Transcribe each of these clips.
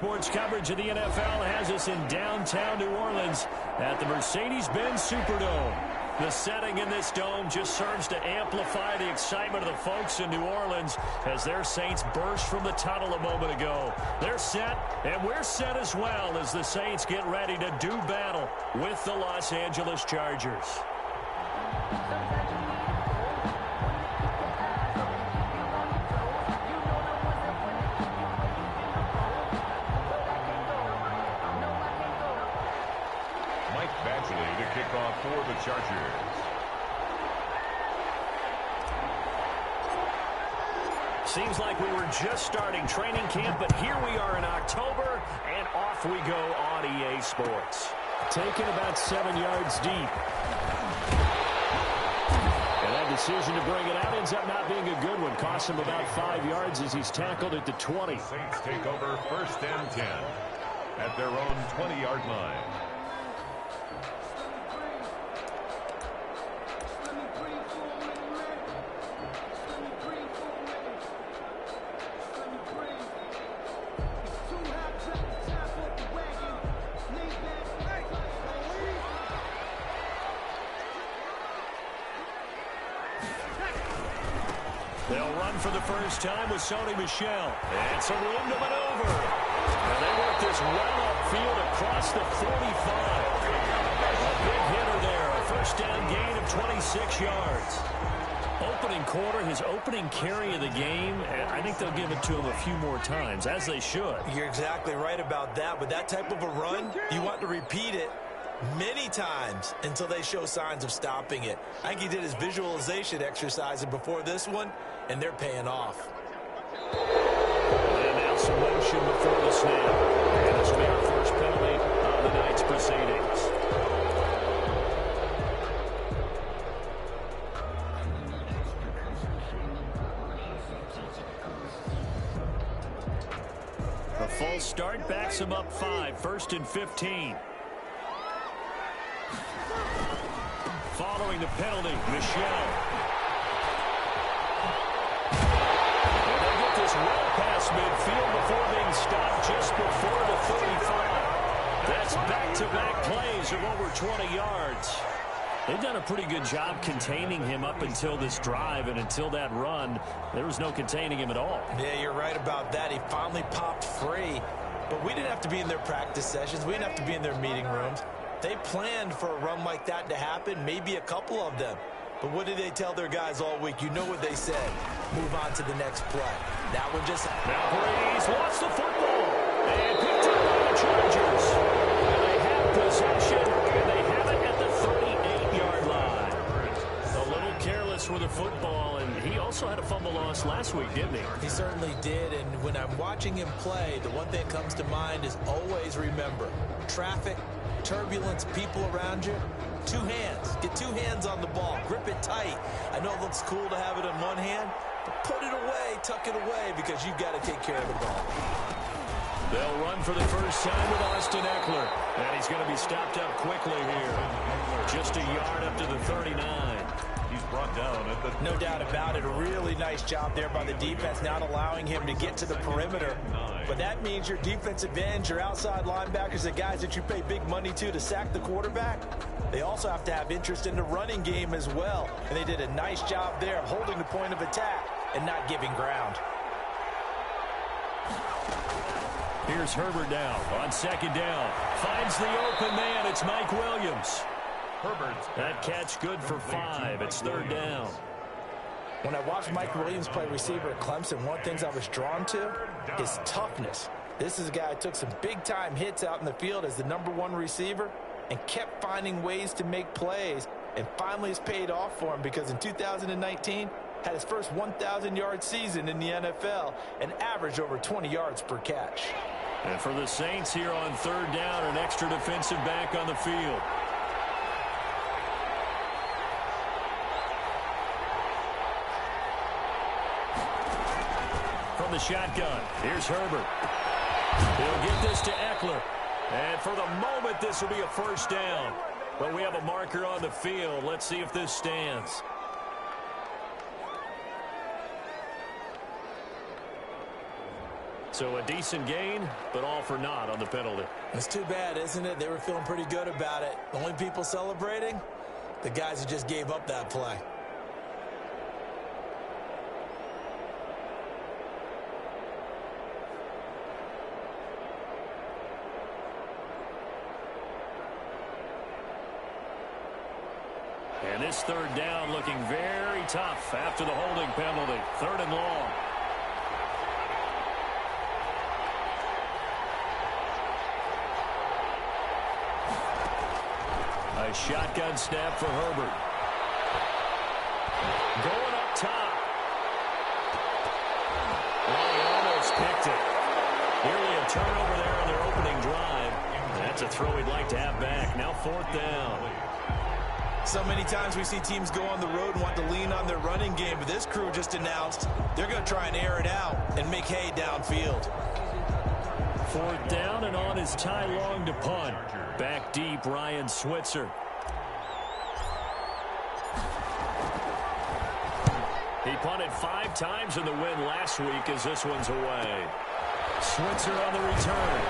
sports coverage of the NFL has us in downtown New Orleans at the Mercedes-Benz Superdome. The setting in this dome just serves to amplify the excitement of the folks in New Orleans as their Saints burst from the tunnel a moment ago. They're set, and we're set as well as the Saints get ready to do battle with the Los Angeles Chargers. To kick off for the Chargers. Seems like we were just starting training camp, but here we are in October, and off we go on EA Sports. Taken about 7 yards deep. And that decision to bring it out ends up not being a good one. Costs him about 5 yards as he's tackled at the 20. Saints take over 1st and 10 at their own 20-yard line. They'll run for the first time with Sony Michel. It's a room to maneuver. And they work this well upfield across the 45. A big hitter there. A first down gain of 26 yards. Opening quarter, his opening carry of the game, and I think they'll give it to him a few more times, as they should. You're exactly right about that. With that type of a run, you want to repeat it many times until they show signs of stopping it. I think he did his visualization exercise before this one, and they're paying off. And now some motion before the snap. And this will be our first penalty of the night's proceedings. A full start backs him up 5, 1st and 15. Following the penalty, Michel. And they get this well past midfield before being stopped just before the 35. That's back-to-back plays of over 20 yards. They've done a pretty good job containing him up until this drive, and until that run, there was no containing him at all. Yeah, you're right about that. He finally popped free, but we didn't have to be in their practice sessions. We didn't have to be in their meeting rooms. They planned for a run like that to happen, maybe a couple of them. But what did they tell their guys all week? You know what they said. Move on to the next play. That one just... Now Breeze lost the football. And picked up by the Chargers. And they have possession, and they have it at the 38-yard line. A little careless with the football, and he also had a fumble loss last week, didn't he? He certainly did, and when I'm watching him play, the one thing that comes to mind is always remember, traffic, turbulence, people around you, 2 hands. Get 2 hands on the ball. Grip it tight. I know it looks cool to have it in one hand, but put it away, tuck it away, because you've got to take care of the ball. They'll run for the first time with Austin Eckler. And he's going to be stopped up quickly here. Just a yard up to the 39. He's brought down at the... No doubt about it. A really nice job there by the defense, not allowing him to get to the perimeter. But that means your defensive ends, your outside linebackers, the guys that you pay big money to sack the quarterback, they also have to have interest in the running game as well. And they did a nice job there of holding the point of attack and not giving ground. Here's Herbert now on 2nd down. Finds the open man. It's Mike Williams. Herbert. That catch good for 5. It's 3rd down. When I watched Mike Williams play receiver at Clemson, one of the things I was drawn to is toughness. This is a guy who took some big-time hits out in the field as the #1 receiver and kept finding ways to make plays, and finally it's paid off for him because in 2019 had his first 1,000-yard season in the NFL and averaged over 20 yards per catch. And for the Saints here on 3rd down, an extra defensive back on the field. From the shotgun, here's Herbert. He'll get this to Eckler. And for the moment, this will be a first down. But we have a marker on the field. Let's see if this stands. So a decent gain, but all for naught on the penalty. It's too bad, isn't it? They were feeling pretty good about it. The only people celebrating? The guys who just gave up that play. And this third down looking very tough after the holding penalty. 3rd and long. A shotgun snap for Herbert. Going up top. Well, he almost kicked it. Nearly a turnover there on their opening drive. That's a throw he'd like to have back. Now 4th down. So many times we see teams go on the road and want to lean on their running game, but this crew just announced they're going to try and air it out and make hay downfield. 4th down, and on is Ty Long to punt. Back deep, Ryan Switzer. He punted 5 times in the win last week as this one's away. Switzer on the return.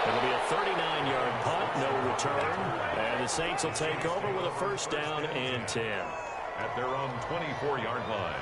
It'll be a 39-yard punt, no return. And the Saints will take over with a 1st down and 10. At their own 24-yard line.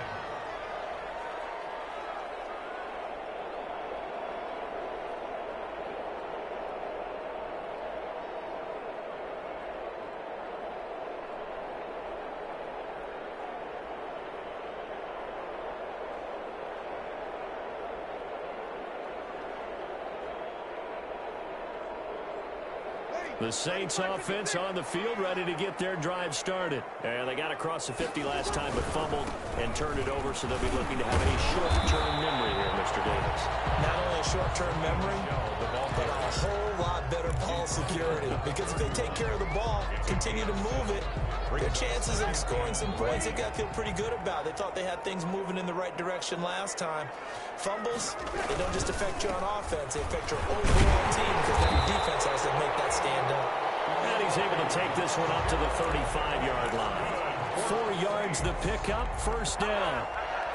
The Saints offense on the field, ready to get their drive started. And they got across the 50 last time, but fumbled and turned it over, so they'll be looking to have a short-term memory here, Mr. Davis. Not only a short-term memory, but a whole lot better ball security. Because if they take care of the ball, continue to move it, their chances of scoring some points, they got to feel pretty good about. They thought they had things moving in the right direction last time. Fumbles, they don't just affect you on offense, they affect your overall team because then your defense has to make that stand up. And he's able to take this one up to the 35-yard line. 4 yards the pickup, 1st down.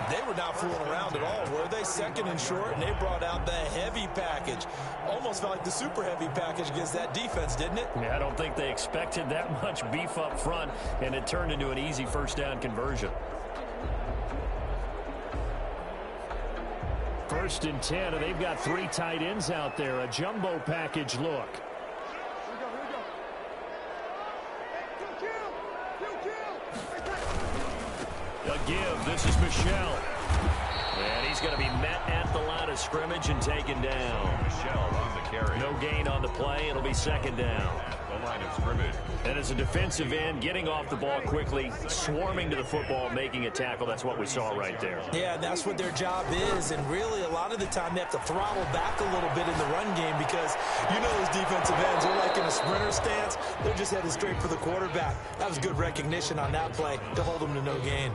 They were not fooling around at all, were they? 2nd and short, and they brought out the heavy package. Almost felt like the super heavy package against that defense, didn't it? Yeah, I don't think they expected that much beef up front, and it turned into an easy 1st down conversion. 1st and 10, and they've got 3 tight ends out there. A jumbo package look. A give. This is Michel. And he's going to be met at the line of scrimmage and taken down. Michel on the carry. No gain on the play. It'll be 2nd down. The line of scrimmage. And as a defensive end, getting off the ball quickly, swarming to the football, making a tackle, that's what we saw right there. Yeah, that's what their job is, and really a lot of the time they have to throttle back a little bit in the run game because you know those defensive ends, they're like in a sprinter stance. They're just headed straight for the quarterback. That was good recognition on that play to hold them to no gain.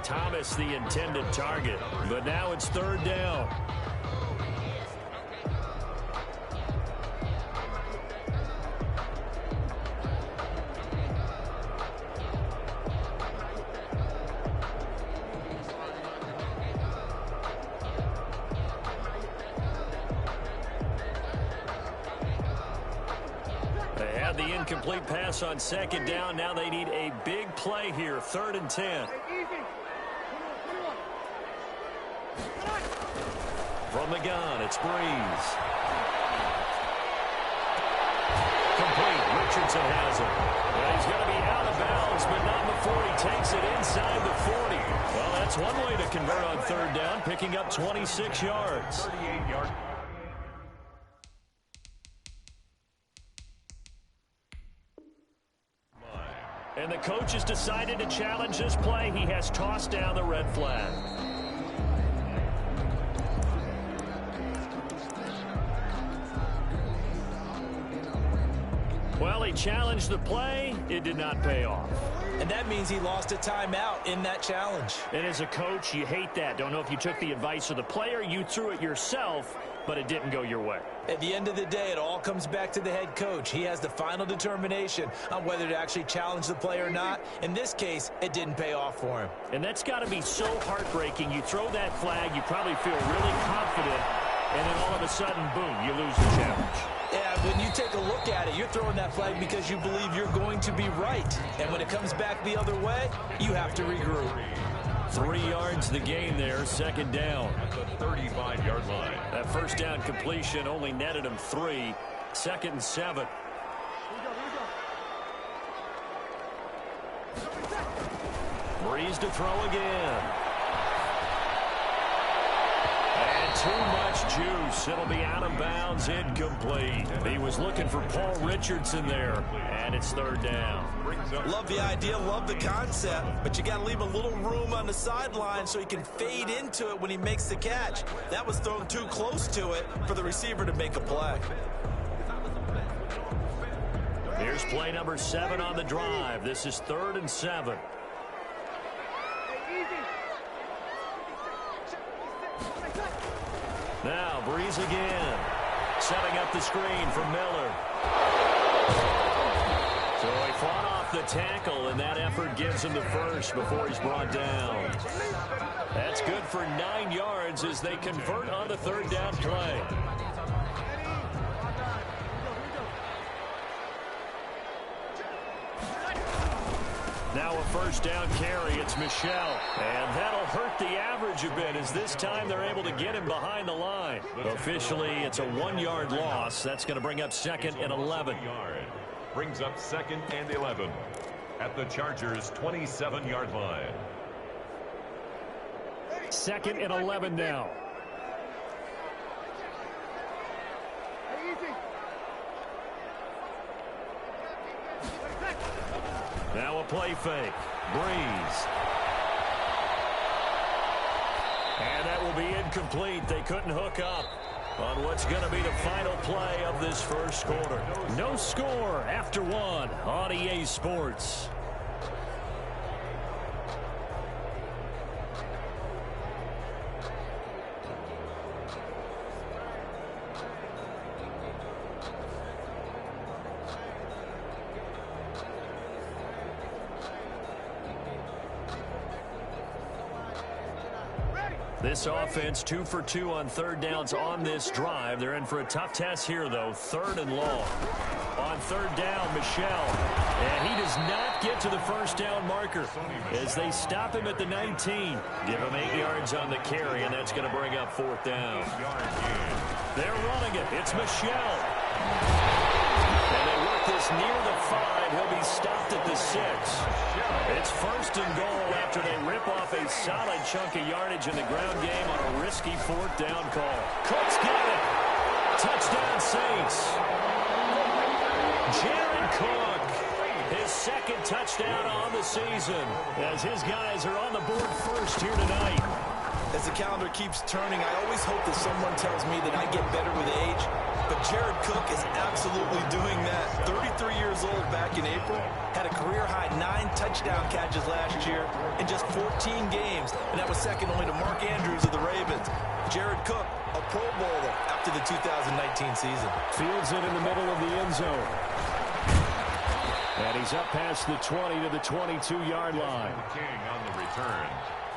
Thomas the intended target, but now it's 3rd down. They had the incomplete pass on 2nd down. Now they need a big play here, 3rd and 10. From the gun, it's Breeze. Complete. Richardson has it. Well, he's going to be out of bounds, but not before he takes it inside the 40. Well, that's one way to convert on 3rd down, picking up 26 yards. 38-yard. And the coach has decided to challenge this play. He has tossed down the red flag. Well, he challenged the play. It did not pay off. And that means he lost a timeout in that challenge. And as a coach, you hate that. Don't know if you took the advice of the player, you threw it yourself, but it didn't go your way. At the end of the day, it all comes back to the head coach. He has the final determination on whether to actually challenge the play or not. In this case, it didn't pay off for him. And that's got to be so heartbreaking. You throw that flag, you probably feel really confident, and then all of a sudden, boom, you lose the challenge. Yeah, when you take a look at it, you're throwing that flag because you believe you're going to be right. And when it comes back the other way, you have to regroup. 3 yards the gain there, second down. At the 35-yard line. That first down completion only netted him 3. Second and 7. Breeze to throw again. And too much juice. It'll be out of bounds, incomplete. He was looking for Paul Richardson there, and it's third down. Love the idea, love the concept, but you got to leave a little room on the sideline so he can fade into it when he makes the catch. That was thrown too close to it for the receiver to make a play. Here's play number 7 on the drive. This is 3rd and 7. Now Breeze again, setting up the screen for Miller. So he fought off the tackle, and that effort gives him the first before he's brought down. That's good for 9 yards as they convert on the third down play. Now a first down carry. It's Michel. And that'll hurt the average a bit as this time they're able to get him behind the line. Officially, it's a 1-yard loss. That's going to bring up 2nd and 11. Brings up 2nd and 11 at the Chargers' 27-yard line. 2nd and 11 now. Now a play fake. Breeze. And that will be incomplete. They couldn't hook up on what's going to be the final play of this first quarter. No score after 1 on EA Sports. This offense 2 for 2 on third downs on this drive. They're in for a tough test here, though. 3rd and long. On third down, Michel. And he does not get to the first down marker as they stop him at the 19. Give him 8 yards on the carry, and that's going to bring up 4th down. They're running it. It's Michel. And they work this near the 5. He'll be stopped at the 6. It's 1st and goal after they rip off a solid chunk of yardage in the ground game on a risky 4th down call. Cook's got it. Touchdown Saints. Jared Cook, his 2nd touchdown on the season as his guys are on the board first here tonight. As the calendar keeps turning, I always hope that someone tells me that I get better with age. But Jared Cook is absolutely doing that. 33 years old back in April. Had a career-high 9 touchdown catches last year in just 14 games. And that was second only to Mark Andrews of the Ravens. Jared Cook, a Pro Bowler after the 2019 season. Fields it in the middle of the end zone. And he's up past the 20 to the 22-yard line. King on the return.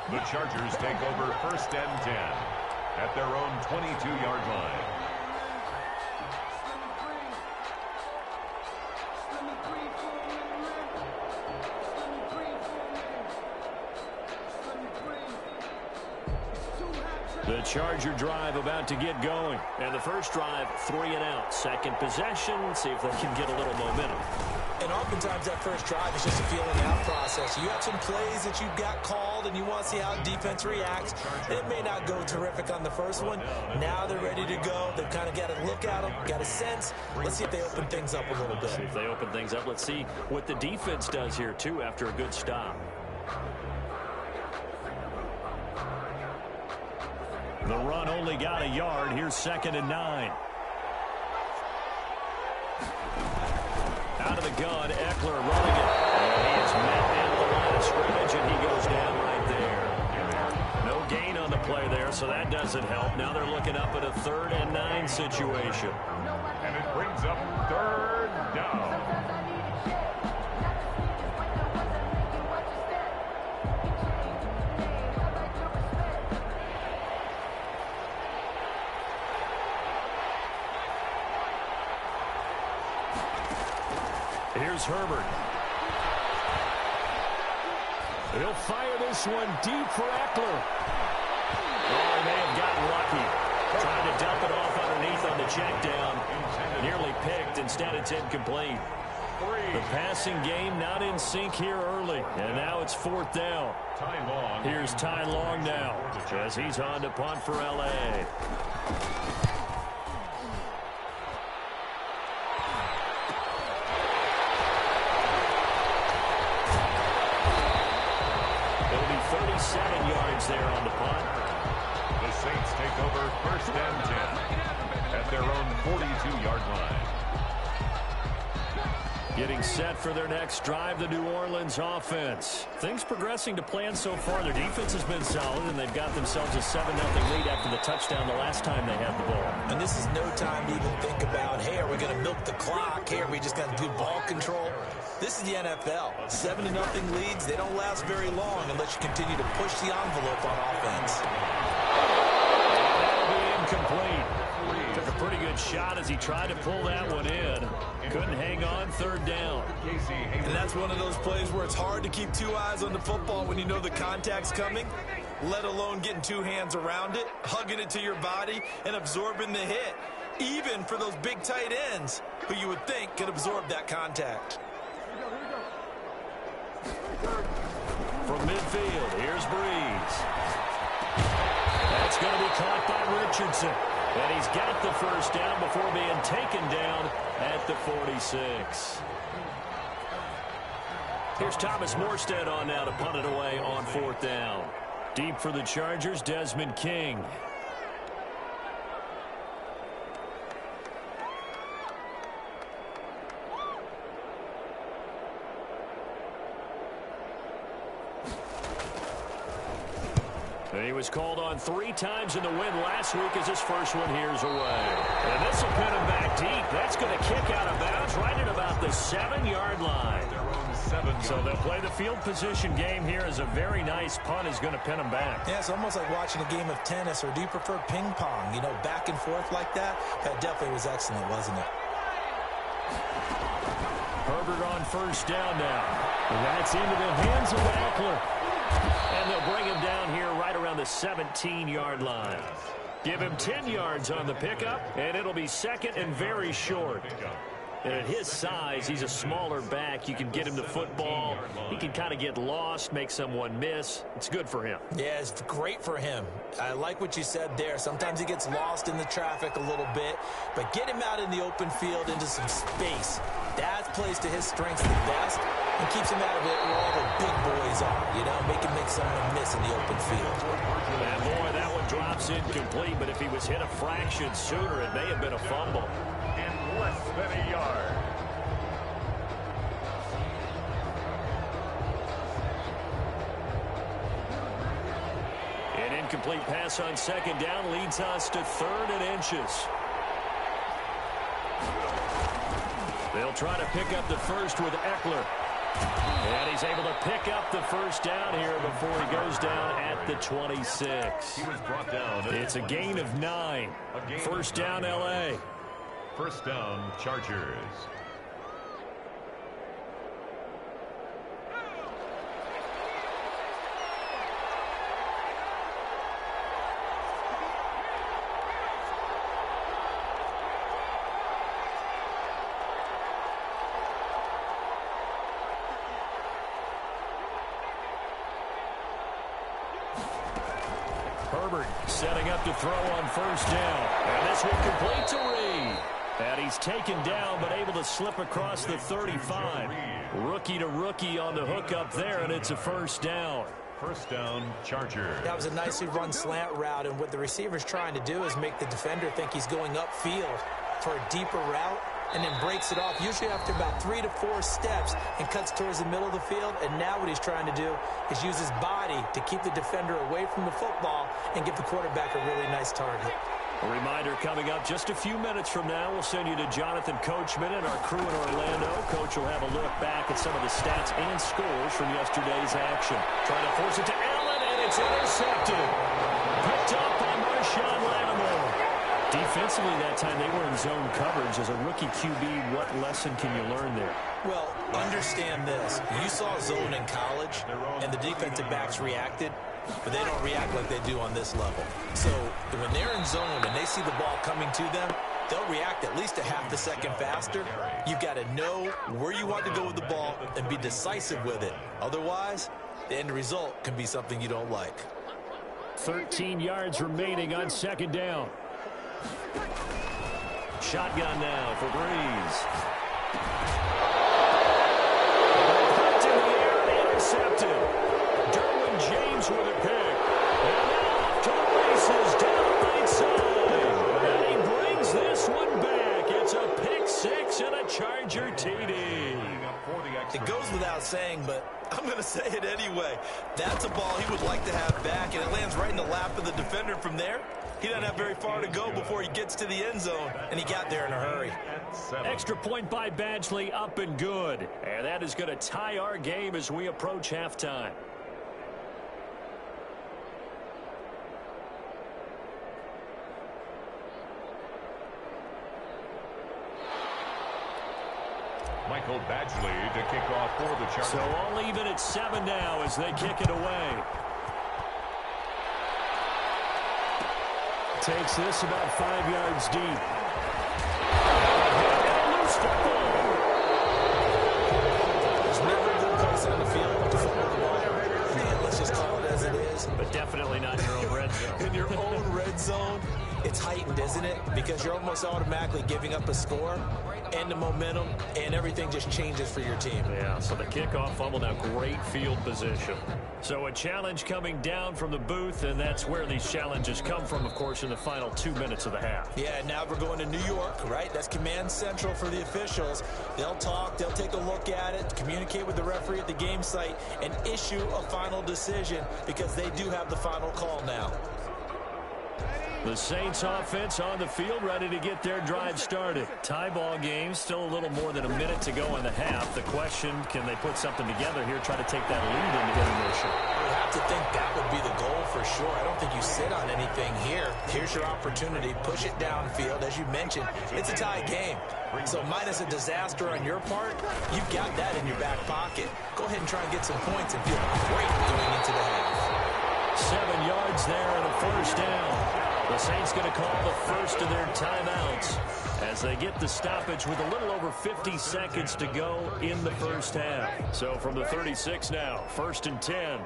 The Chargers take over 1st and 10 at their own 22-yard line. The Charger drive about to get going. And the first drive, 3 and out. Second possession, see if they can get a little momentum. And oftentimes that first drive is just a feeling out process. You have some plays that you've got called and you want to see how defense reacts. It may not go terrific on the first one. Now they're ready to go. They've kind of got a look at them, got a sense. Let's see if they open things up a little bit. See if they open things up. Let's see what the defense does here, too, after a good stop. The run only got a yard. Here's 2nd and 9. Out of the gun, Eckler running it. And he is met at the line of scrimmage, and he goes down right there. No gain on the play there, so that doesn't help. Now they're looking up at a 3rd and 9 situation. And it brings up 3rd down. Here's Herbert. He'll fire this one deep for Eckler. Oh, they have gotten lucky. Trying to dump it off underneath on the check down. Nearly picked. Instead, it's incomplete. The passing game not in sync here early. And now it's 4th down. Here's Ty Long now as he's on to punt for L.A. It'll be 37 yards there on the punt. The Saints take over 1st and 10 at their own 42-yard line. Getting set for their next drive, the New Orleans offense. Things progressing to plan so far. Their defense has been solid, and they've got themselves a 7-0 lead after the touchdown the last time they had the ball. And this is no time to even think about, hey, are we going to milk the clock? Hey, are we just going to do ball control? This is the NFL. 7-0 leads, they don't last very long unless you continue to push the envelope on offense. That'll be incomplete. Took a pretty good shot as he tried to pull that one in. Couldn't hang on, 3rd down. And that's one of those plays where it's hard to keep 2 eyes on the football when you know the contact's coming, let alone getting 2 hands around it, hugging it to your body, and absorbing the hit, even for those big tight ends who you would think could absorb that contact. From midfield, here's Breeze. That's going to be caught by Richardson. And he's got the 1st down before being taken down at the 46. Here's Thomas Morstead on now to punt it away on 4th down. Deep for the Chargers, Desmond King. And he was called on 3 times in the win last week as his first one here's away. And this will pin him back deep. That's going to kick out of bounds right at about the 7-yard line. So they'll play the field position game here as a very nice punt is going to pin him back. Yeah, it's almost like watching a game of tennis, or do you prefer ping pong? You know, back and forth like that? That definitely was excellent, wasn't it? Herbert on 1st down now. And that's into the hands of Eckler. And they'll bring him down here right around the 17-yard line. Give him 10 yards on the pickup, and it'll be 2nd and very short. And at his size, he's a smaller back. You can get him the football. He can kind of get lost, make someone miss. It's good for him. Yeah, it's great for him. I like what you said there. Sometimes he gets lost in the traffic a little bit, but get him out in the open field into some space. That plays to his strengths the best and keeps him out of it where all the big boys are, you know, make someone miss in the open field. And boy, that one drops incomplete, but if he was hit a fraction sooner, it may have been a fumble. Less than a yard. An incomplete pass on 2nd down leads us to 3rd and inches. They'll try to pick up the first with Eckler. And he's able to pick up the 1st down here before he goes down at the 26. He was brought down. It's a gain of 9. 1st down, L.A. 1st down, Chargers. Herbert setting up to throw on 1st down. And this one complete to Reed. And he's taken down but able to slip across the 35. Rookie to rookie on the hook up there, and it's a 1st down. 1st down, Chargers. That was a nicely run slant route, and what the receiver's trying to do is make the defender think he's going upfield for a deeper route. and then breaks it off, usually after about 3 to 4 steps, and cuts towards the middle of the field. And now what he's trying to do is use his body to keep the defender away from the football and give the quarterback a really nice target. A reminder coming up just a few minutes from now. We'll send you to Jonathan Coachman and our crew in Orlando. Coach will have a look back at some of the stats and scores from yesterday's action. Trying to force it to Allen, and it's intercepted. Picked up by Marshawn Lattimore. Defensively that time, they were in zone coverage. As a rookie QB, what lesson can you learn there? Well, understand this. You saw zone in college, and the defensive backs reacted, but they don't react like they do on this level. So when they're in zone and they see the ball coming to them, they'll react at least a half a second faster. You've got to know where you want to go with the ball and be decisive with it. Otherwise, the end result can be something you don't like. 13 yards remaining on second down. Shotgun now for Breeze. Put in the air, intercepted. Derwin James with a pick. And off to the races down right side. And he brings this one back. It's a pick six and a Charger TD. It goes without saying, but I'm going to say it anyway. That's a ball he would like to have back, and it lands right in the lap of the defender from there. He doesn't have very far to go before he gets to the end zone, and he got there in a hurry. Extra point by Badgley, up and good. And that is going to tie our game as we approach halftime. Michael Badgley to kick off for the Chargers. So all even at 7 now as they kick it away. Takes this about 5 yards deep. And a loose football. There's never a good place on the field to fumble the ball. Man, let's just call it as it is. But definitely not in your own red zone. In your own red zone, it's heightened, isn't it? Because you're almost automatically giving up a score and the momentum, and everything just changes for your team. Yeah, so the kickoff fumble, now great field position. So a challenge coming down from the booth, and that's where these challenges come from, of course, in the final 2 minutes of the half. Yeah, now we're going to New York, right? That's command central for the officials. They'll talk, they'll take a look at it, communicate with the referee at the game site, and issue a final decision because they do have the final call now. The Saints offense on the field, ready to get their drive started. Tie ball game, still a little more than a minute to go in the half. The question, can they put something together here, try to take that lead into intermission? I would have to think that would be the goal for sure. I don't think you sit on anything here. Here's your opportunity. Push it downfield. As you mentioned, it's a tie game. So minus a disaster on your part, you've got that in your back pocket. Go ahead and try and get some points and feel great going into the half. 7 yards there and a first down. The Saints going to call the first of their timeouts as they get the stoppage with a little over 50 seconds to go in the first half. So from the 36 now, 1st and 10.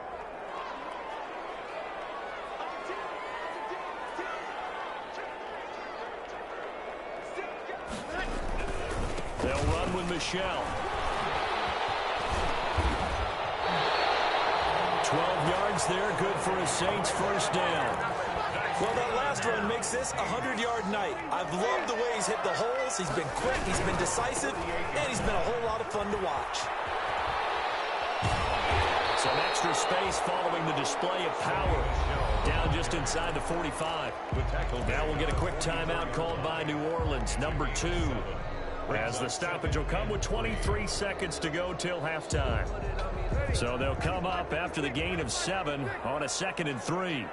They'll run with Michelle. 12 yards there, good for a Saints first down. Well, that last run makes this a 100-yard night. I've loved the way he's hit the holes. He's been quick, he's been decisive, and he's been a whole lot of fun to watch. Some extra space following the display of power. Down just inside the 45. Now we'll get a quick timeout called by New Orleans, number 2. As the stoppage will come with 23 seconds to go till halftime. So they'll come up after the gain of 7 on a 2nd and 3.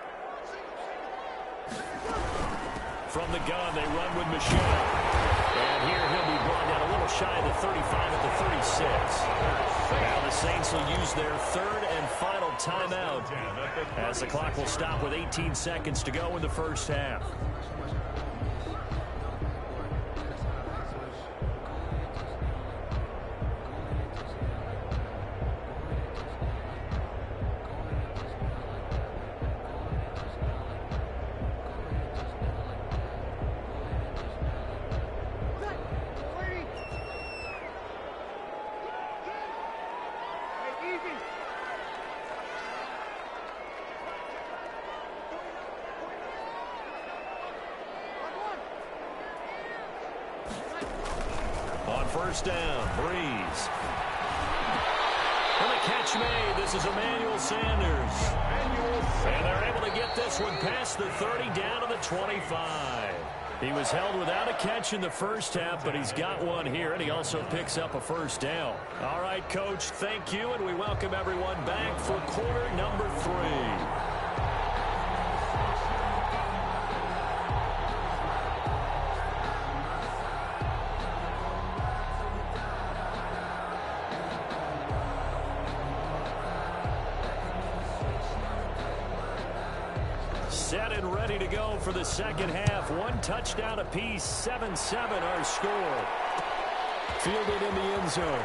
From the gun, they run with Michelle. And here he'll be brought down a little shy of the 35 at the 36. Now the Saints will use their 3rd and final timeout as the clock will stop with 18 seconds to go in the first half. first down. Breeze. And the catch made. This is Emmanuel Sanders. And they're able to get this one past the 30 down to the 25. He was held without a catch in the first half, but he's got one here, and he also picks up a first down. All right, Coach, thank you, and we welcome everyone back for quarter number 3. Set and ready to go for the second half. One touchdown apiece, 7-7 our score. Fielded in the end zone.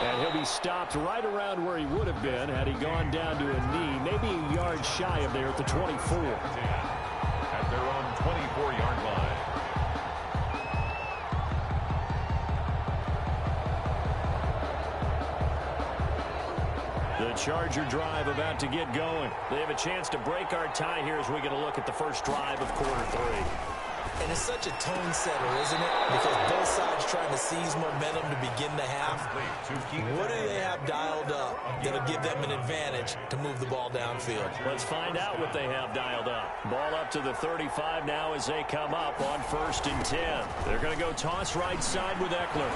And he'll be stopped right around where he would have been had he gone down to a knee, maybe a yard shy of there at the 24. At their own 24-yard line. The Charger drive about to get going. They have a chance to break our tie here as we get a look at the first drive of quarter 3. And it's such a tone setter, isn't it? Because both sides trying to seize momentum to begin the half. What do they have dialed up that'll give them an advantage to move the ball downfield? Let's find out what they have dialed up. Ball up to the 35 now as they come up on 1st and 10. They're going to go toss right side with Eckler.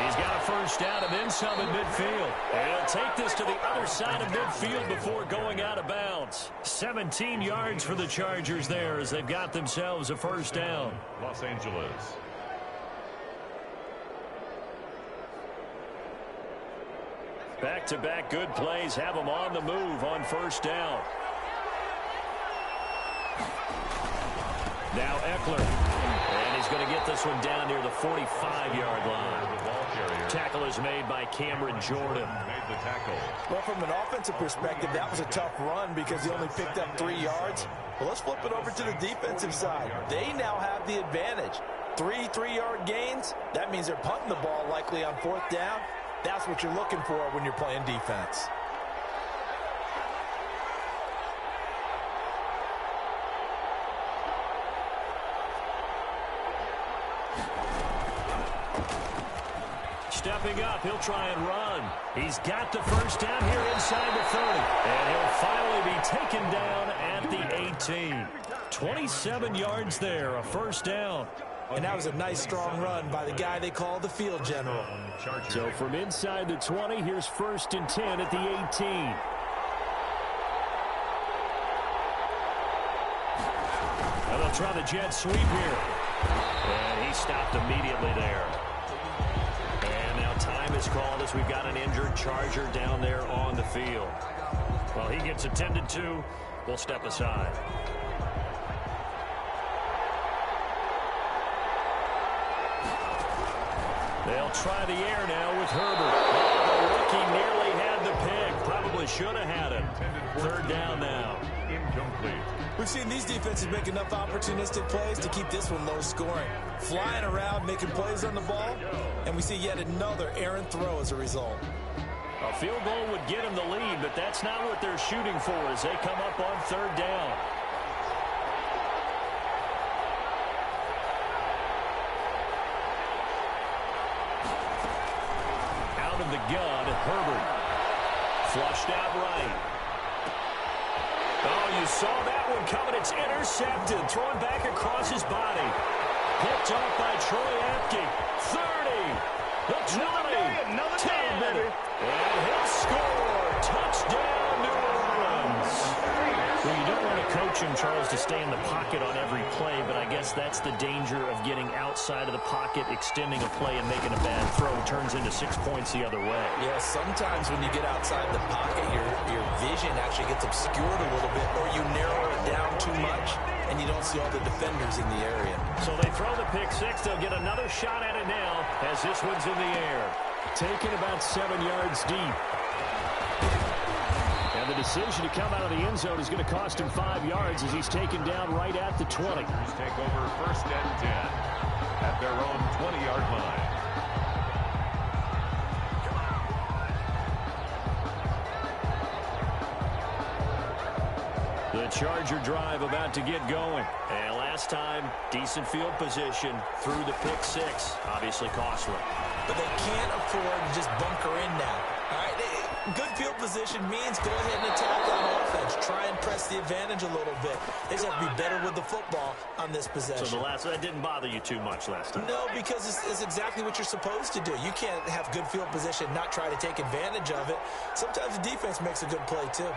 He's got a first down and then some at midfield. And he'll take this to the other side of midfield before going out of bounds. 17 yards for the Chargers there as they've got themselves a first down. Los Angeles. Back-to-back good plays have them on the move on first down. Now Eckler. And he's going to get this one down near the 45-yard line. Tackle is made by Cameron Jordan. Made the tackle. Well, from an offensive perspective, that was a tough run because he only picked up 3 yards. Well, let's flip it over to the defensive side. They now have the advantage. 3 3-yard gains. That means they're punting the ball likely on 4th down. That's what you're looking for when you're playing defense. Stepping up, he'll try and run. He's got the first down here inside the 30. And he'll finally be taken down at the 18. 27 yards there, a first down. And that was a nice, strong run by the guy they call the field general. So from inside the 20, here's 1st and 10 at the 18. And they'll try the jet sweep here. And he stopped immediately there. Time is called as we've got an injured Charger down there on the field. While he gets attended to, we'll step aside. They'll try the air now with Herbert. Oh, the rookie nearly had the pick. Probably should have had it. 3rd down now. Incomplete. We've seen these defenses make enough opportunistic plays to keep this one low scoring. Flying around, making plays on the ball, and we see yet another errant throw as a result. A field goal would get them the lead, but that's not what they're shooting for as they come up on 3rd down. Out of the gun, Herbert. Flushed out right. Oh, you saw that one coming. It's intercepted. Thrown back across his body. Picked off by Troy Apke. 30. The 20. 10. And he'll score. Touchdown, New Orleans. Well, you don't want to coach him, Charles, to stay in the pocket on every play, but I guess that's the danger of getting outside of the pocket, extending a play, and making a bad throw. Turns into 6 points the other way. Yeah, sometimes when you get outside the pocket, your vision actually gets obscured a little bit, or you narrow it down too much, and you don't see all the defenders in the area. So they throw the pick six. They'll get another shot at it now as this one's in the air. Taken about 7 yards deep. And the decision to come out of the end zone is going to cost him 5 yards as he's taken down right at the 20. Take over 1st and 10 at their own 20-yard line. The Charger drive about to get going. And last time, decent field position through the pick six. Obviously costly. But they can't afford to just bunker in now. All right? Good field position means go ahead and attack on offense. Try and press the advantage a little bit. They just have to be better with the football on this possession. So that didn't bother you too much last time? No, because it's exactly what you're supposed to do. You can't have good field position, not try to take advantage of it. Sometimes the defense makes a good play, too.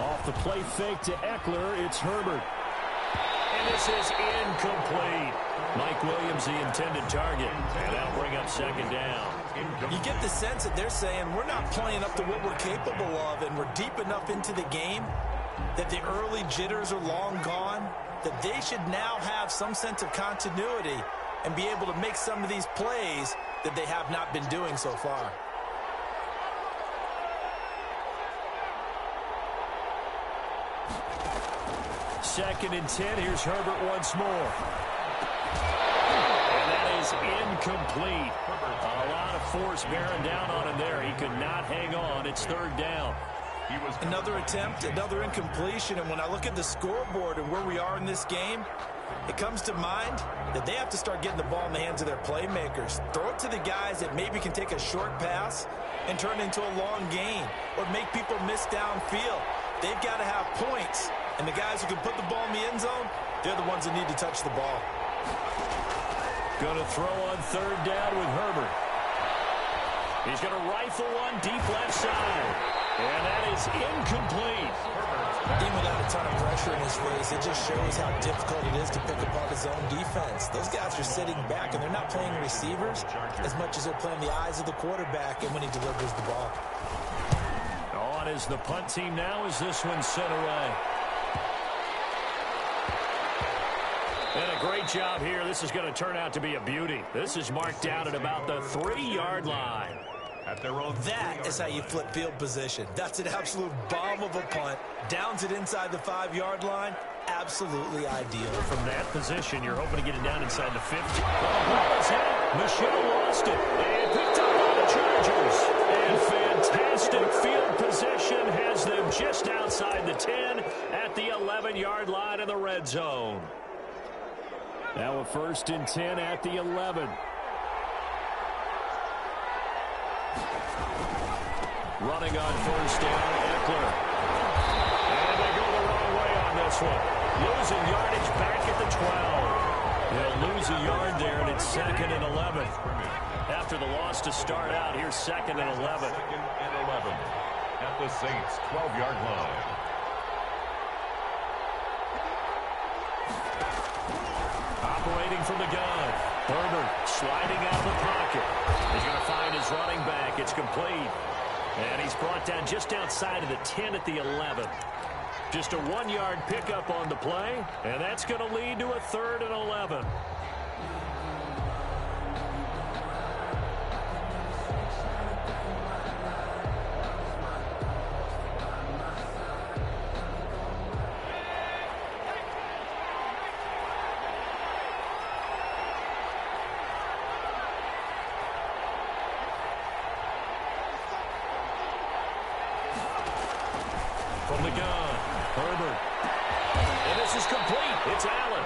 Off the play fake to Eckler, it's Herbert. And this is incomplete. Mike Williams, the intended target. And that'll bring up second down. You get the sense that they're saying we're not playing up to what we're capable of, and we're deep enough into the game that the early jitters are long gone, that they should now have some sense of continuity and be able to make some of these plays that they have not been doing so far. Second and 10. Here's Herbert once more. And that is incomplete. A lot of force bearing down on him there. He could not hang on. It's third down. Another attempt, another incompletion. And when I look at the scoreboard and where we are in this game, it comes to mind that they have to start getting the ball in the hands of their playmakers. Throw it to the guys that maybe can take a short pass and turn it into a long gain or make people miss downfield. They've got to have points. And the guys who can put the ball in the end zone, they're the ones that need to touch the ball. Going to throw on third down with Herbert. He's going to rifle one deep left side. And that is incomplete. Even without a ton of pressure in his face, it just shows how difficult it is to pick apart his own defense. Those guys are sitting back, and they're not playing receivers as much as they're playing the eyes of the quarterback and when he delivers the ball. On is the punt team now as this one's sent away. And a great job here. This is going to turn out to be a beauty. This is marked down at about the 3-yard line. At their own that is how you flip field position. That's an absolute bomb of a punt. Downs it inside the 5-yard line. Absolutely ideal. From that position, you're hoping to get it down inside the 50. Michelle lost it. And picked up by the Chargers. And fantastic field position has them just outside the 10 at the 11-yard line in the red zone. Now a 1st and 10 at the 11. Running on first down, Eckler. And they go the wrong way on this one. Losing yardage back at the 12. They'll lose a yard there, and it's 2nd and 11. After the loss to start out, here's 2nd and 11. 2nd and 11 at the Saints' 12-yard line. Operating from the gun. Herbert sliding out of the pocket. He's going to find his running back. It's complete. And he's brought down just outside of the 10 at the 11. Just a 1-yard pickup on the play, and that's going to lead to a 3rd and 11. From the gun, Herbert. And this is complete. It's Allen.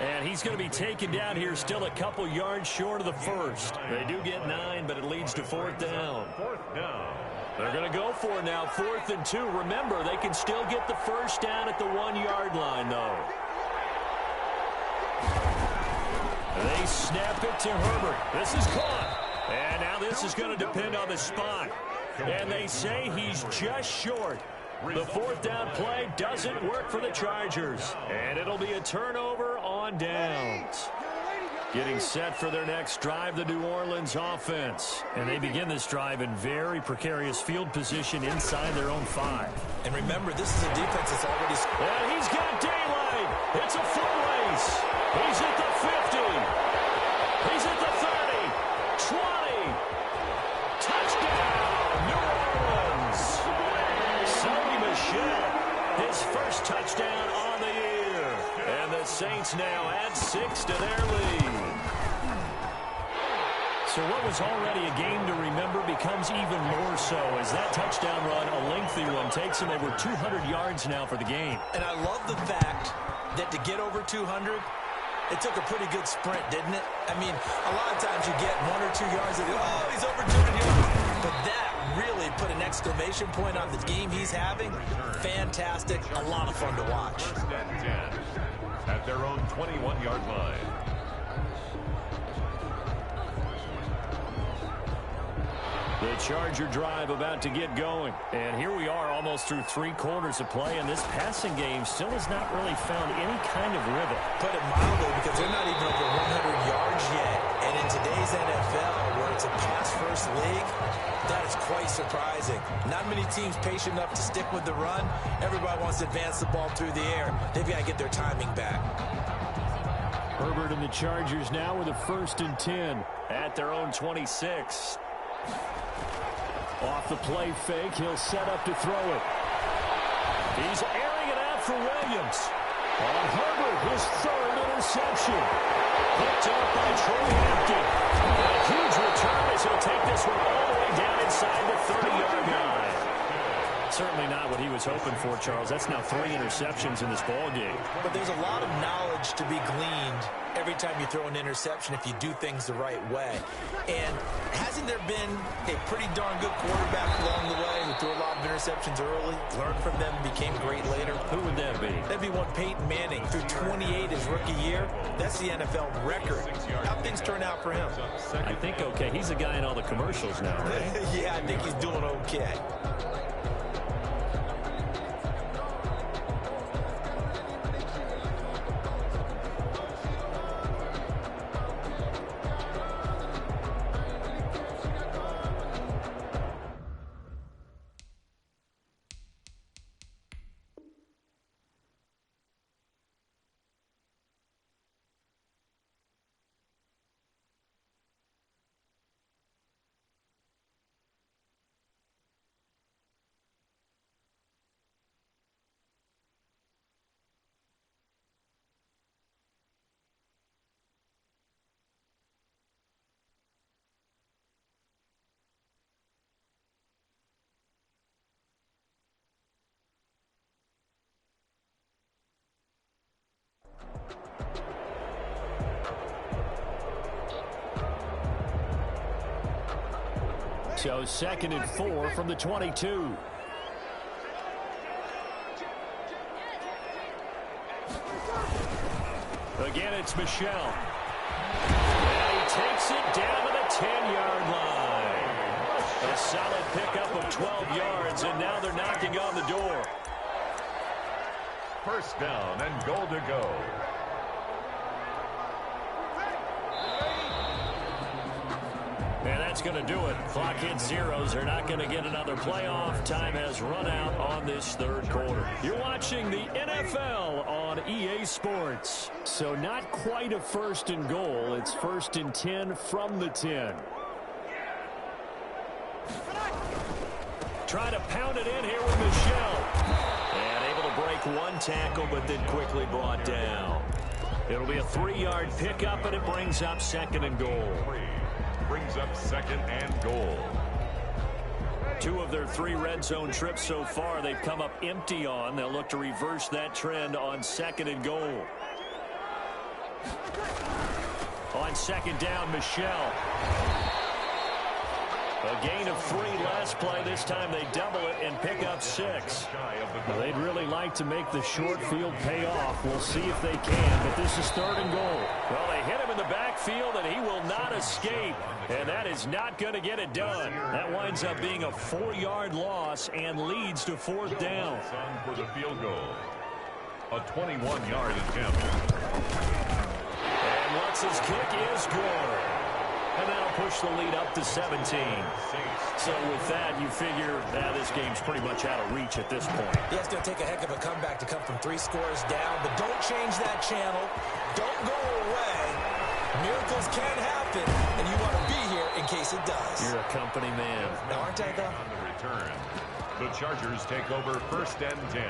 And he's going to be taken down here still a couple yards short of the first. They do get 9, but it leads to 4th down. 4th down. They're going to go for it now, 4th and 2. Remember, they can still get the first down at the 1-yard line, though. They snap it to Herbert. This is caught. And now this is going to depend on the spot. And they say he's just short. The 4th down play doesn't work for the Chargers. And it'll be a turnover on downs. Getting set for their next drive, the New Orleans offense. And they begin this drive in very precarious field position inside their own 5. And remember, this is a defense that's already... And he's got daylight. It's a foot race. He's at the 50. He's at the 30. 20. Touchdown, New Orleans. Sony Michel, his first touchdown on the year. And the Saints now add 6 to their lead. So what was already a game to remember becomes even more so as that touchdown run, a lengthy one, takes him over 200 yards now for the game. And I love the fact that to get over 200, it took a pretty good sprint, didn't it? I mean, a lot of times you get 1 or 2 yards and, oh, he's over 200 yards. But that really put an exclamation point on the game he's having. Fantastic. A lot of fun to watch. First and 10 at their own 21-yard line. The Charger drive about to get going. And here we are almost through 3 quarters of play, and this passing game still has not really found any kind of rhythm. Put it mildly, because they're not even over 100 yards yet. And in today's NFL, where it's a pass-first league, that is quite surprising. Not many teams patient enough to stick with the run. Everybody wants to advance the ball through the air. They've got to get their timing back. Herbert and the Chargers now with a 1st and 10 at their own 26. Off the play fake, he'll set up to throw it. He's airing it out for Williams. On Herbert, his 3rd interception. Picked up by Troy Apke. A huge return as he'll take this one all the way down inside the 30-yard line. Certainly not what he was hoping for, Charles. That's now 3 interceptions in this ball game. But there's a lot of knowledge to be gleaned every time you throw an interception if you do things the right way. And hasn't there been a pretty darn good quarterback along the way who threw a lot of interceptions early, learned from them, became great later? Who would that be? That'd be one Peyton Manning. Threw 28 his rookie year. That's the NFL record. How things turn out for him? I think okay. He's the guy in all the commercials now, right? Yeah, I think he's doing okay. So 2nd and 4 from the 22. Again, it's Michel. And he takes it down to the 10-yard line. A solid pickup of 12 yards, and now they're knocking on the door. First down and goal to go. And that's going to do it. Clock hits zeros. They're not going to get another playoff. Time has run out on this 3rd quarter. You're watching the NFL on EA Sports. So not quite a 1st and goal. It's 1st and 10 from the 10. Trying to pound it in here with Michel. And able to break 1 tackle, but then quickly brought down. It'll be a 3-yard pickup, and it brings up 2nd and goal. Brings up 2nd and goal. 2 of their 3 red zone trips so far, they've come up empty on. They'll look to reverse that trend on 2nd and goal. On 2nd down, Michel. A gain of 3 last play. This time they double it and pick up 6. Well, they'd really like to make the short field pay off. We'll see if they can, but this is 3rd and goal. Well, they hit him in the backfield, and he will not escape. And that is not going to get it done. That winds up being a 4-yard loss and leads to 4th down. For the field goal. A 21-yard attempt. And Lutz's kick is good. And that'll push the lead up to 17. So with that, you figure that this game's pretty much out of reach at this point. Yeah, it's going to take a heck of a comeback to come from 3 scores down. But don't change that channel. Don't go away. Miracles can happen, and you want to be here in case it does. You're a company man. Now, aren't I, though? On the return, the Chargers take over 1st and 10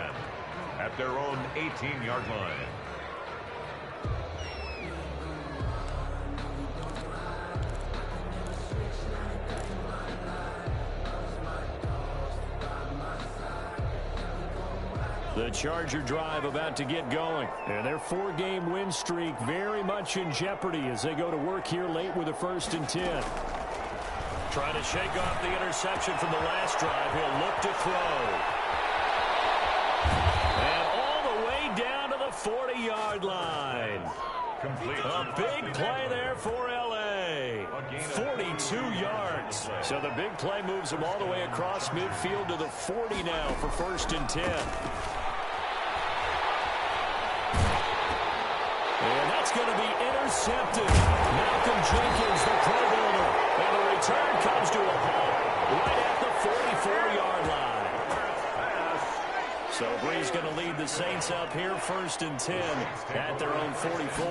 at their own 18-yard line. The Charger drive about to get going. And their 4-game win streak very much in jeopardy as they go to work here late with a 1st and 10. Trying to shake off the interception from the last drive. He'll look to throw. And all the way down to the 40-yard line. Complete. A big play there for L.A. 42 yards. So the big play moves them all the way across midfield to the 40 now for 1st and 10. And that's going to be intercepted. Malcolm Jenkins, the Pro Bowler. And the return comes to a halt right at the 44-yard line. So Brees going to lead the Saints up here 1st and 10 at their own 44.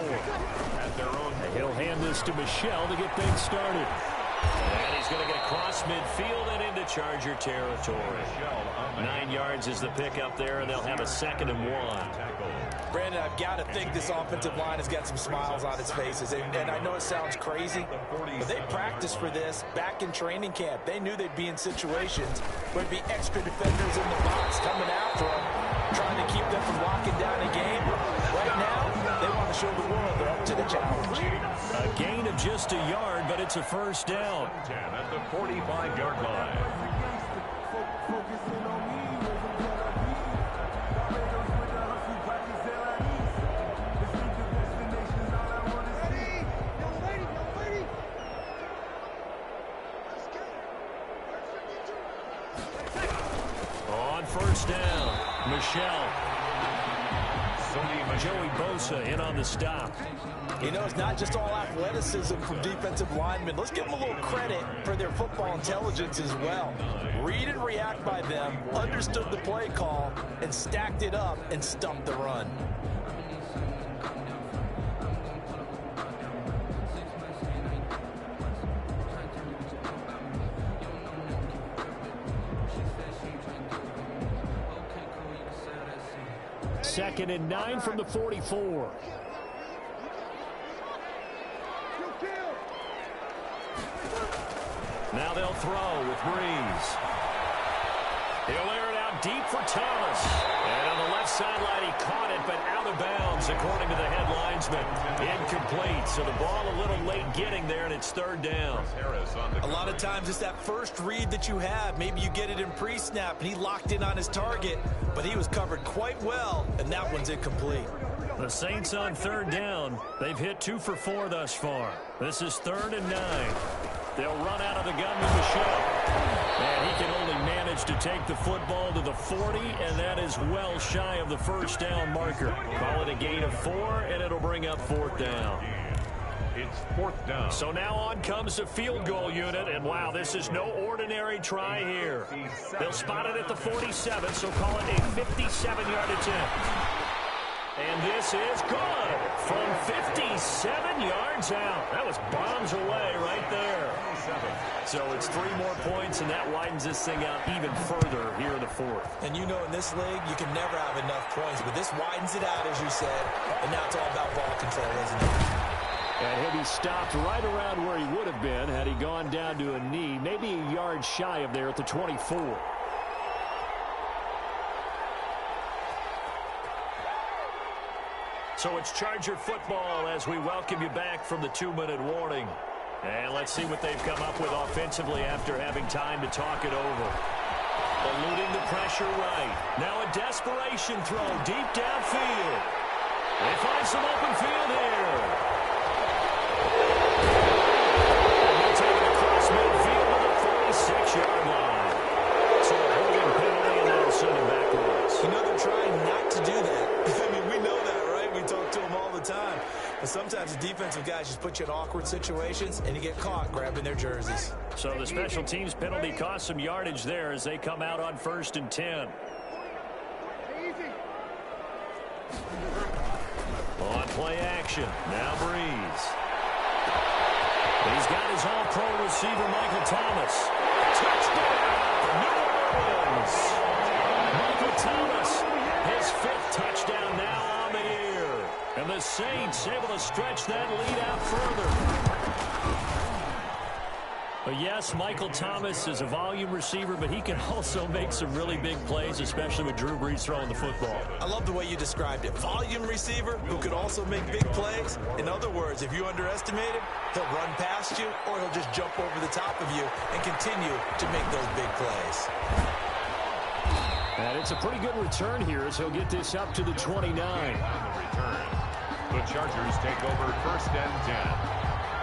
And he'll hand this to Michel to get things started. And he's going to get across midfield and into Charger territory. 9 yards is the pickup there, and they'll have a 2nd and 1. Brandon, I've got to think this offensive line has got some smiles on its faces. And I know it sounds crazy, but they practiced for this back in training camp. They knew they'd be in situations where there'd be extra defenders in the box coming after them, trying to keep them from locking down a game. Right now, they want to show the world they're up to the challenge. A gain of just a yard, but it's a 1st down. 10 at the 45-yard line. On 1st down, Michel. Joey Bosa in on the stop. You know, it's not just all athleticism from defensive linemen. Let's give them a little credit for their football intelligence as well. Read and react by them, understood the play call, and stacked it up and stumped the run. Second and 9 from the 44. Now they'll throw with Brees. He'll air it out deep for Thomas. And on the left sideline, he caught it, but out of bounds, according to the head linesman. Incomplete, so the ball a little late getting there, and it's 3rd down. A lot of times it's that first read that you have. Maybe you get it in pre-snap, and he locked in on his target, but he was covered quite well, and that one's incomplete. The Saints on 3rd down. They've hit 2 for 4 thus far. This is 3rd and 9. They'll run out of the gun with Michel. And he can only manage to take the football to the 40, and that is well shy of the 1st down marker. Call it a gain of 4, and it'll bring up 4th down. It's 4th down. So now on comes the field goal unit, and wow, this is no ordinary try here. They'll spot it at the 47, so call it a 57-yard attempt. And this is good from 57 yards out. That was bombs away right there. So it's 3 more points, and that widens this thing out even further here in the 4th. And you know, in this league, you can never have enough points, but this widens it out, as you said, and now it's all about ball control, isn't it? And he'll be stopped right around where he would have been had he gone down to a knee, maybe a yard shy of there at the 24. So it's Charger football as we welcome you back from the 2-minute warning. And let's see what they've come up with offensively after having time to talk it over. Eluding the pressure right. Now a desperation throw deep downfield. They find some open field here. And they'll take it across midfield to the 46-yard line. So a holding penalty, and that'll send him backwards. You know, they're trying not to do that. I mean, we know that, right? We talk to them all the time. But sometimes the defensive guys just put you in awkward situations, and you get caught grabbing their jerseys. So the special teams penalty cost some yardage there as they come out on 1st and 10. On play action, now Brees. He's got his all-pro receiver, Michael Thomas. Touchdown, New Orleans! Michael Thomas, his 5th touchdown now on the year. And the Saints able to stretch that lead out further. But yes, Michael Thomas is a volume receiver, but he can also make some really big plays, especially with Drew Brees throwing the football. I love the way you described it. Volume receiver who could also make big plays. In other words, if you underestimate him, he'll run past you or he'll just jump over the top of you and continue to make those big plays. And it's a pretty good return here as he'll get this up to the 29. The Chargers take over 1st and 10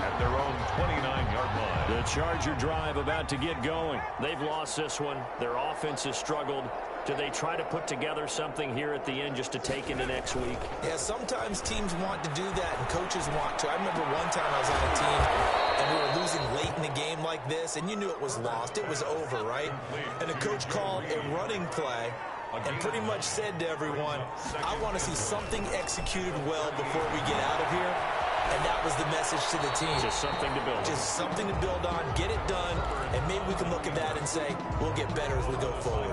at their own 29-yard line. The Charger drive about to get going. They've lost this one. Their offense has struggled. Do they try to put together something here at the end just to take into next week? Yeah, sometimes teams want to do that and coaches want to. I remember one time I was on a team and we were losing late in the game like this, and you knew it was lost. It was over, right? And the coach called a running play and pretty much said to everyone, I want to see something executed well before we get out of here. And that was the message to the team. Just something to build on. Just something to build on, get it done, and maybe we can look at that and say, we'll get better as we go forward.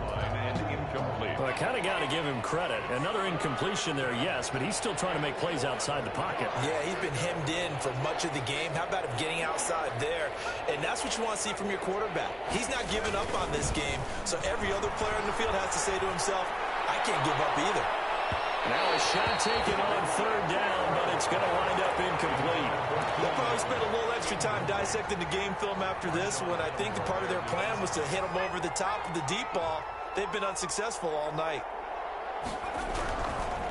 Well, I kind of got to give him credit. Another incompletion there, yes, but he's still trying to make plays outside the pocket. Yeah, he's been hemmed in for much of the game. How about him getting outside there? And that's what you want to see from your quarterback. He's not giving up on this game, so every other player in the field has to say to himself, I can't give up either. Now a shot taken on 3rd down, but it's going to wind up incomplete. They'll probably spend a little extra time dissecting the game film after this one. I think the part of their plan was to hit them over the top of the deep ball. They've been unsuccessful all night.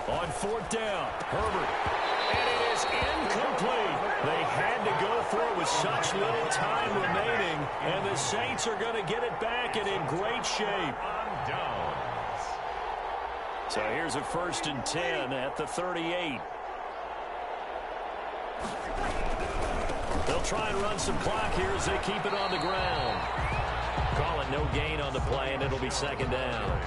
On 4th down, Herbert. And it is incomplete. They had to go for it with such little time remaining. And the Saints are going to get it back and in great shape. So here's a 1st and 10 at the 38. They'll try and run some clock here as they keep it on the ground. Call it no gain on the play, and it'll be 2nd down.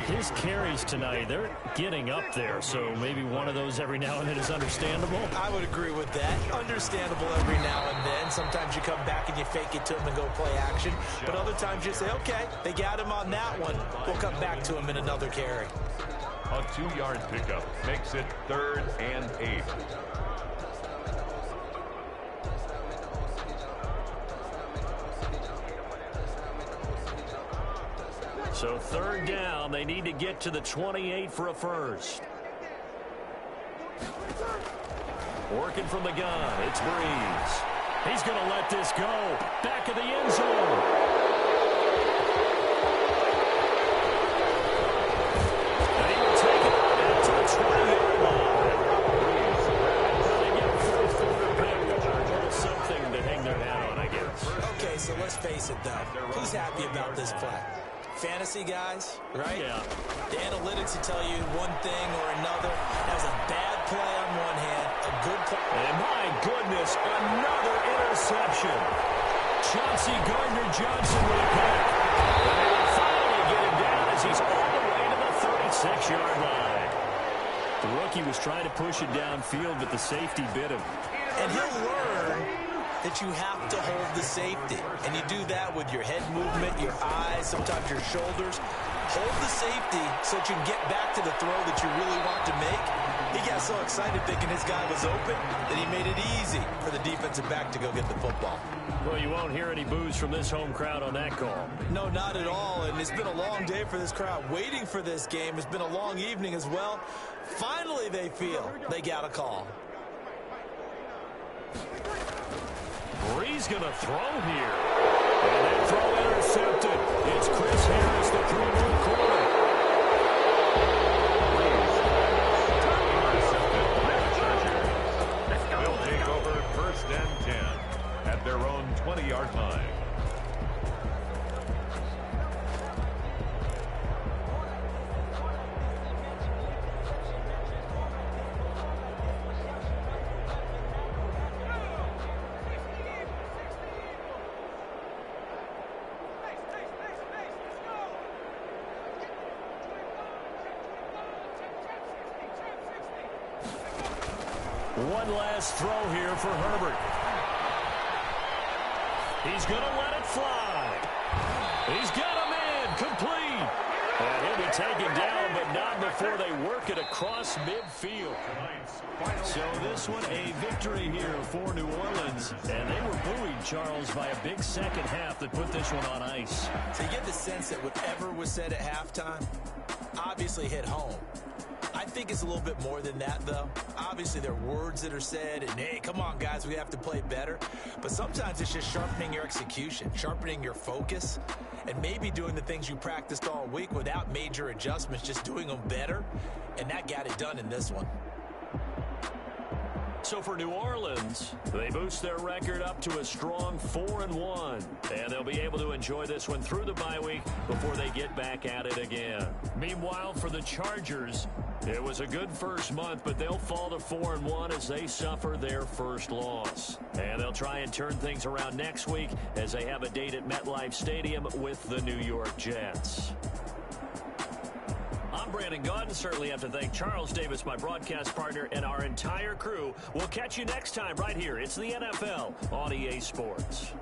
His carries tonight, they're getting up there, so maybe one of those every now and then is understandable. I would agree with that. Understandable every now and then. Sometimes you come back and you fake it to him and go play action. But other times you say, okay, they got him on that one. We'll come back to him in another carry. A 2-yard pickup makes it 3rd and 8. So 3rd down, they need to get to the 28 for a first. Working from the gun, it's Brees. He's going to let this go. Back of the end zone. And he will take it out to the 20-yard line. They get a 4th quarter pick. Something to hang their hat on, I guess. Okay, so let's face it, though. Who's happy about this play? Fantasy guys, right? Yeah. The analytics will tell you one thing or another. That was a bad play on one hand, a good play. And my goodness, another interception. Chauncey Gardner-Johnson with a pick. And they will finally get him down as he's all the way to the 36-yard line. The rookie was trying to push it downfield, but the safety bit him. And he'll learn that you have to hold the safety. And you do that with your head movement, your eyes, sometimes your shoulders. Hold the safety so that you can get back to the throw that you really want to make. He got so excited thinking his guy was open that he made it easy for the defensive back to go get the football. Well, you won't hear any boos from this home crowd on that call. No, not at all. And it's been a long day for this crowd waiting for this game. It's been a long evening as well. Finally, they feel they got a call. Brees going to throw here. And that throw intercepted. It's Chris Harris, the through quarter. They'll take over 1st and 10 at their own 20-yard line. One last throw here for Herbert. He's going to let it fly. He's got a man complete. And he'll be taken down, but not before they work it across midfield. So this one, a victory here for New Orleans. And they were buoyed, Charles, by a big second half that put this one on ice. So you get the sense that whatever was said at halftime obviously hit home. I think it's a little bit more than that, though. Obviously, there are words that are said, and, hey, come on, guys, we have to play better. But sometimes it's just sharpening your execution, sharpening your focus, and maybe doing the things you practiced all week without major adjustments, just doing them better. And that got it done in this one. So for New Orleans, they boost their record up to a strong 4-1. And they'll be able to enjoy this one through the bye week before they get back at it again. Meanwhile, for the Chargers, it was a good first month, but they'll fall to 4-1 as they suffer their first loss. And they'll try and turn things around next week as they have a date at MetLife Stadium with the New York Jets. I'm Brandon Gaudin. Certainly have to thank Charles Davis, my broadcast partner, and our entire crew. We'll catch you next time right here. It's the NFL on EA Sports.